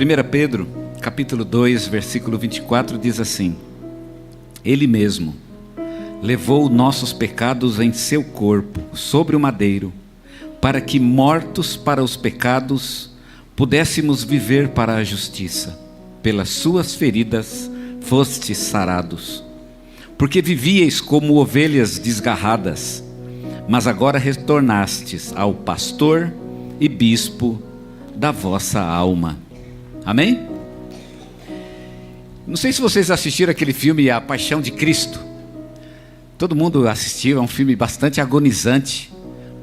1 Pedro, capítulo 2, versículo 24, diz assim: Ele mesmo levou nossos pecados em seu corpo, sobre o madeiro, para que, mortos para os pecados, pudéssemos viver para a justiça. Pelas suas feridas fostes sarados. Porque vivíeis como ovelhas desgarradas, mas agora retornastes ao pastor e bispo da vossa alma. Amém? Não sei se vocês assistiram aquele filme A Paixão de Cristo. Todo mundo assistiu, é um filme bastante agonizante,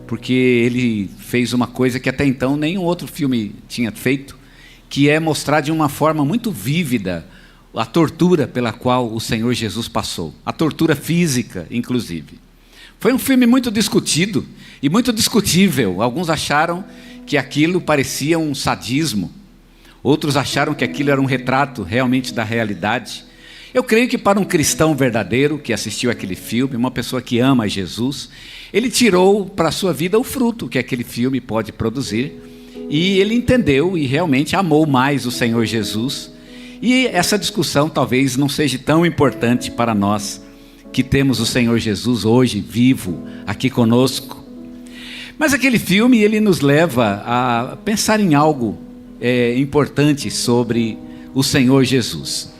porque ele fez uma coisa que até então nenhum outro filme tinha feito, que é mostrar de uma forma muito vívida a tortura pela qual o Senhor Jesus passou, a tortura física, inclusive. Foi um filme muito discutido e muito discutível. Alguns acharam que aquilo parecia um sadismo, outros acharam que aquilo era um retrato realmente da realidade. Eu creio que para um cristão verdadeiro que assistiu aquele filme, uma pessoa que ama Jesus, ele tirou para a sua vida o fruto que aquele filme pode produzir, e ele entendeu e realmente amou mais o Senhor Jesus. E essa discussão talvez não seja tão importante para nós que temos o Senhor Jesus hoje vivo aqui conosco. Mas aquele filme, ele nos leva a pensar em algo importante sobre o Senhor Jesus.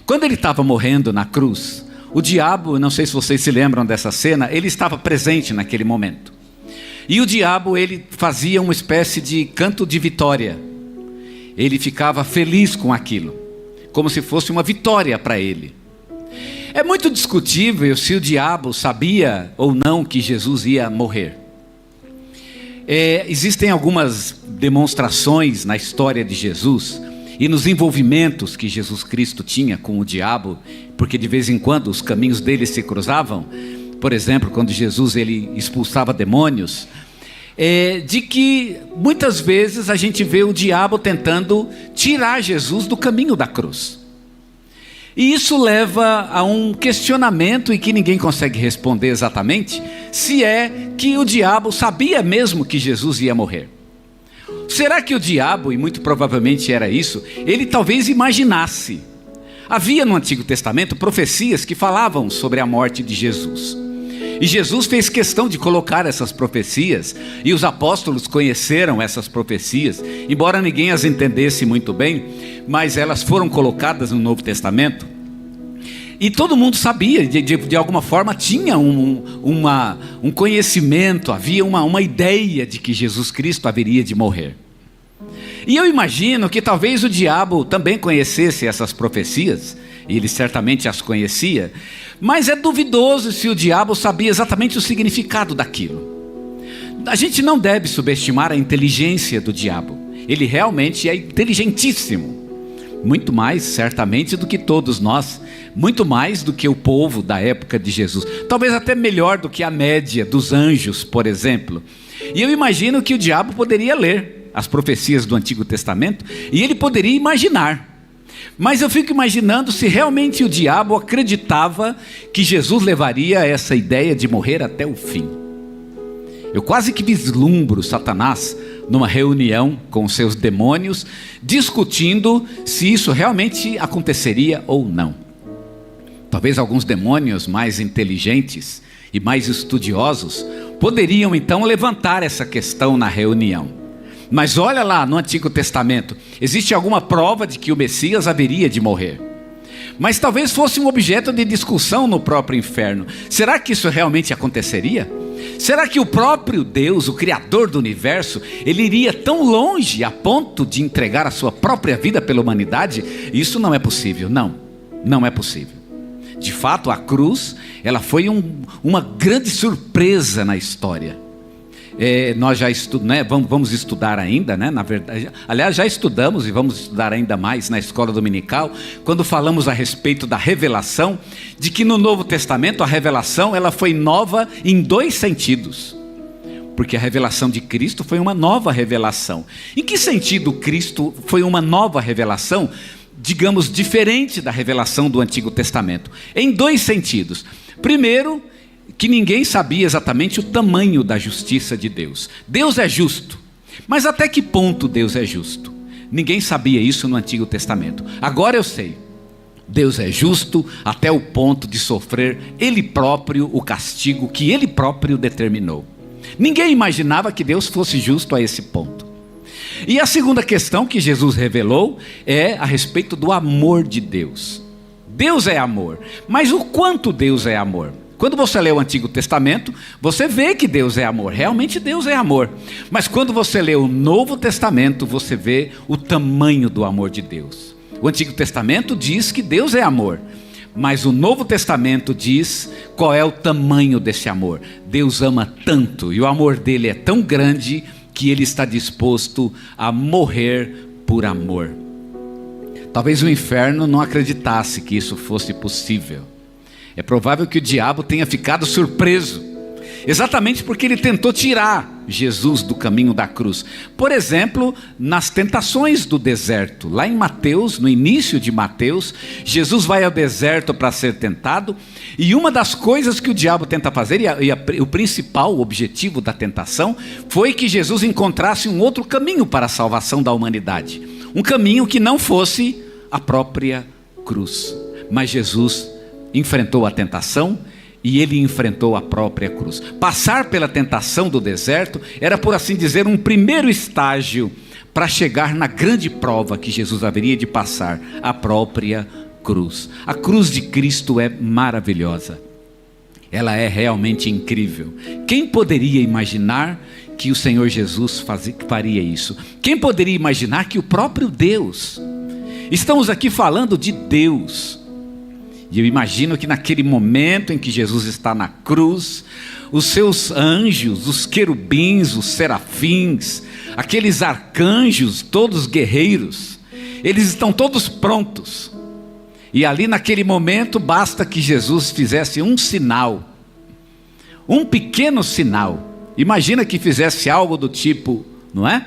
Quando ele estava morrendo na cruz, o diabo, não sei se vocês se lembram dessa cena, ele estava presente naquele momento. E o diabo, ele fazia uma espécie de canto de vitória. Ele ficava feliz com aquilo, como se fosse uma vitória para ele. É muito discutível se o diabo sabia ou não que Jesus ia morrer. Existem algumas demonstrações na história de Jesus e nos envolvimentos que Jesus Cristo tinha com o diabo, porque de vez em quando os caminhos dele se cruzavam. Por exemplo, quando Jesus ele expulsava demônios, de que muitas vezes a gente vê o diabo tentando tirar Jesus do caminho da cruz. E isso leva a um questionamento e que ninguém consegue responder exatamente, se é que o diabo sabia mesmo que Jesus ia morrer. Será que o diabo, e muito provavelmente era isso, ele talvez imaginasse. Havia no Antigo Testamento profecias que falavam sobre a morte de Jesus. E Jesus fez questão de colocar essas profecias, e os apóstolos conheceram essas profecias, embora ninguém as entendesse muito bem, mas elas foram colocadas no Novo Testamento. E todo mundo sabia, de alguma forma tinha um conhecimento, havia uma ideia de que Jesus Cristo haveria de morrer. E eu imagino que talvez o diabo também conhecesse essas profecias, e ele certamente as conhecia, mas é duvidoso se o diabo sabia exatamente o significado daquilo. A gente não deve subestimar a inteligência do diabo, ele realmente é inteligentíssimo, muito mais certamente do que todos nós, muito mais do que o povo da época de Jesus, talvez até melhor do que a média dos anjos, por exemplo. E eu imagino que o diabo poderia ler as profecias do Antigo Testamento e ele poderia imaginar. Mas eu fico imaginando se realmente o diabo acreditava que Jesus levaria essa ideia de morrer até o fim. Eu quase que vislumbro Satanás numa reunião com seus demônios, discutindo se isso realmente aconteceria ou não. Talvez alguns demônios mais inteligentes e mais estudiosos poderiam então levantar essa questão na reunião. Mas olha lá no Antigo Testamento, existe alguma prova de que o Messias haveria de morrer. Mas talvez fosse um objeto de discussão no próprio inferno. Será que isso realmente aconteceria? Será que o próprio Deus, o Criador do universo, ele iria tão longe a ponto de entregar a sua própria vida pela humanidade? Isso não é possível, não é possível. De fato, a cruz, ela foi uma grande surpresa na história. Nós já vamos estudar ainda, na verdade, aliás já estudamos e vamos estudar ainda mais na escola dominical, quando falamos a respeito da revelação, de que no Novo Testamento a revelação ela foi nova em dois sentidos, porque a revelação de Cristo foi uma nova revelação. Em que sentido Cristo foi uma nova revelação, digamos, diferente da revelação do Antigo Testamento? Em dois sentidos. Primeiro, que ninguém sabia exatamente o tamanho da justiça de Deus. Deus é justo, mas até que ponto Deus é justo? Ninguém sabia isso no Antigo Testamento. Agora eu sei. Deus é justo até o ponto de sofrer Ele próprio o castigo que Ele próprio determinou. Ninguém imaginava que Deus fosse justo a esse ponto. E a segunda questão que Jesus revelou é a respeito do amor de Deus. Deus é amor, mas o quanto Deus é amor? Quando você lê o Antigo Testamento, você vê que Deus é amor, realmente Deus é amor. Mas quando você lê o Novo Testamento, você vê o tamanho do amor de Deus. O Antigo Testamento diz que Deus é amor, mas o Novo Testamento diz qual é o tamanho desse amor. Deus ama tanto, e o amor dele é tão grande, que ele está disposto a morrer por amor. Talvez o inferno não acreditasse que isso fosse possível. É provável que o diabo tenha ficado surpreso, exatamente porque ele tentou tirar Jesus do caminho da cruz. Por exemplo, nas tentações do deserto, lá em Mateus, no início de Mateus, Jesus vai ao deserto para ser tentado, e uma das coisas que o diabo tenta fazer, e o principal objetivo da tentação, foi que Jesus encontrasse um outro caminho para a salvação da humanidade, um caminho que não fosse a própria cruz. Mas Jesus enfrentou a tentação, e ele enfrentou a própria cruz. Passar pela tentação do deserto era, por assim dizer, um primeiro estágio para chegar na grande prova que Jesus haveria de passar, a própria cruz. A cruz de Cristo é maravilhosa. Ela é realmente incrível. Quem poderia imaginar que o Senhor Jesus faria isso? Quem poderia imaginar que o próprio Deus... Estamos aqui falando de Deus. E eu imagino que naquele momento em que Jesus está na cruz, os seus anjos, os querubins, os serafins, aqueles arcanjos, todos guerreiros, eles estão todos prontos. E ali naquele momento basta que Jesus fizesse um sinal, um pequeno sinal. Imagina que fizesse algo do tipo, não é?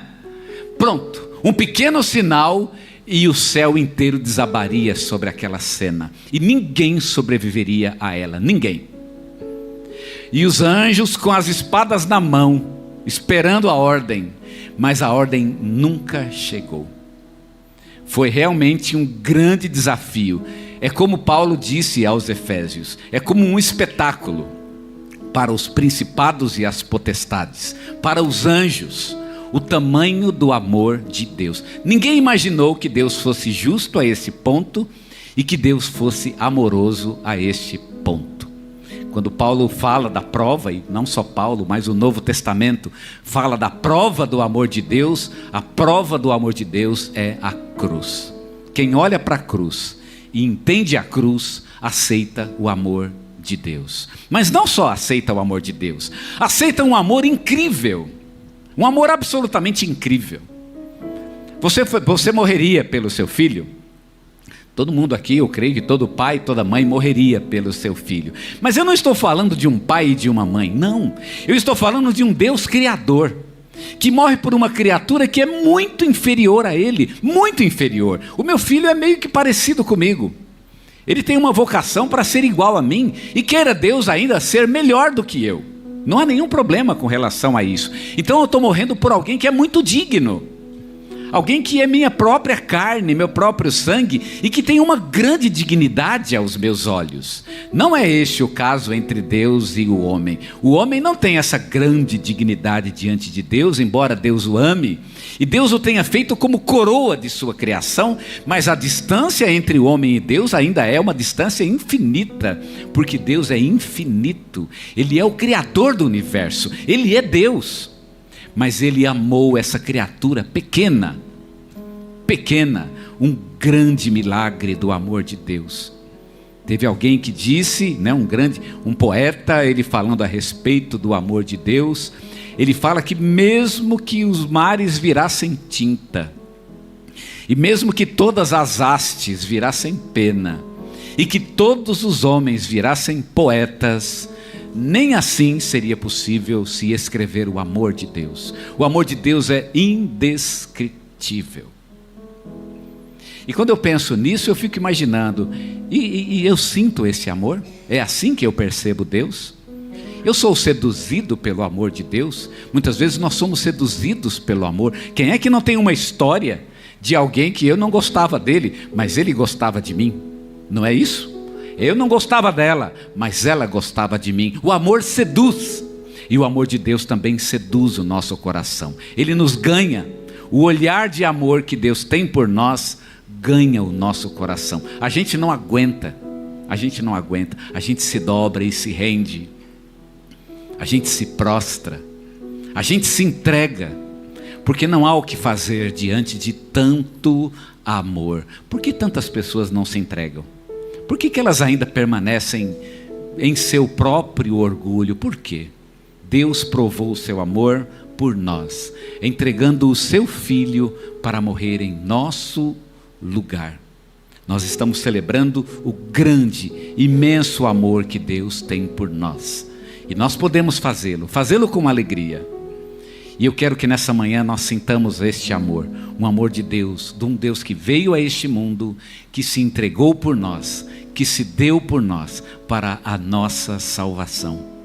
Pronto, um pequeno sinal, e o céu inteiro desabaria sobre aquela cena, e ninguém sobreviveria a ela, ninguém. E os anjos com as espadas na mão, esperando a ordem, mas a ordem nunca chegou. Foi realmente um grande desafio. É como Paulo disse aos Efésios, é como um espetáculo para os principados e as potestades, para os anjos, o tamanho do amor de Deus. Ninguém imaginou que Deus fosse justo a esse ponto e que Deus fosse amoroso a este ponto. Quando Paulo fala da prova, e não só Paulo, mas o Novo Testamento fala da prova do amor de Deus, a prova do amor de Deus é a cruz. Quem olha para a cruz e entende a cruz, aceita o amor de Deus. Mas não só aceita o amor de Deus, aceita um amor incrível. Um amor absolutamente incrível. Você morreria pelo seu filho? Todo mundo aqui, eu creio que todo pai, toda mãe morreria pelo seu filho. Mas eu não estou falando de um pai e de uma mãe, não. Eu estou falando de um Deus criador, que morre por uma criatura que é muito inferior a ele, muito inferior. O meu filho é meio que parecido comigo. Ele tem uma vocação para ser igual a mim, e queira Deus ainda ser melhor do que eu. Não há nenhum problema com relação a isso. Então eu estou morrendo por alguém que é muito digno, alguém que é minha própria carne, meu próprio sangue, e que tem uma grande dignidade aos meus olhos. Não é este o caso entre Deus e o homem. O homem não tem essa grande dignidade diante de Deus, embora Deus o ame, e Deus o tenha feito como coroa de sua criação, mas a distância entre o homem e Deus ainda é uma distância infinita, porque Deus é infinito, Ele é o Criador do universo, Ele é Deus. Mas Ele amou essa criatura pequena, um milagre do amor de Deus. Teve alguém que disse, né, um poeta, ele falando a respeito do amor de Deus, ele fala que mesmo que os mares virassem tinta, e mesmo que todas as hastes virassem pena, e que todos os homens virassem poetas, nem assim seria possível se escrever o amor de Deus. O amor de Deus é indescritível. E quando eu penso nisso, eu fico imaginando, e eu sinto esse amor? É assim que eu percebo Deus? Eu sou seduzido pelo amor de Deus? Muitas vezes nós somos seduzidos pelo amor. Quem é que não tem uma história de alguém que eu não gostava dele, mas ele gostava de mim. Não é isso? Eu não gostava dela, mas ela gostava de mim. O amor seduz. E o amor de Deus também seduz o nosso coração. Ele nos ganha. O olhar de amor que Deus tem por nós ganha o nosso coração. A gente não aguenta. A gente não aguenta. A gente se dobra e se rende. A gente se prostra. A gente se entrega. Porque não há o que fazer diante de tanto amor. Por que tantas pessoas não se entregam? Por que elas ainda permanecem em seu próprio orgulho? Por quê? Deus provou o seu amor por nós, entregando o seu Filho para morrer em nosso lugar. Nós estamos celebrando o grande, imenso amor que Deus tem por nós. E nós podemos fazê-lo com alegria. E eu quero que nessa manhã nós sintamos este amor, um amor de Deus, de um Deus que veio a este mundo, que se entregou por nós, que se deu por nós para a nossa salvação.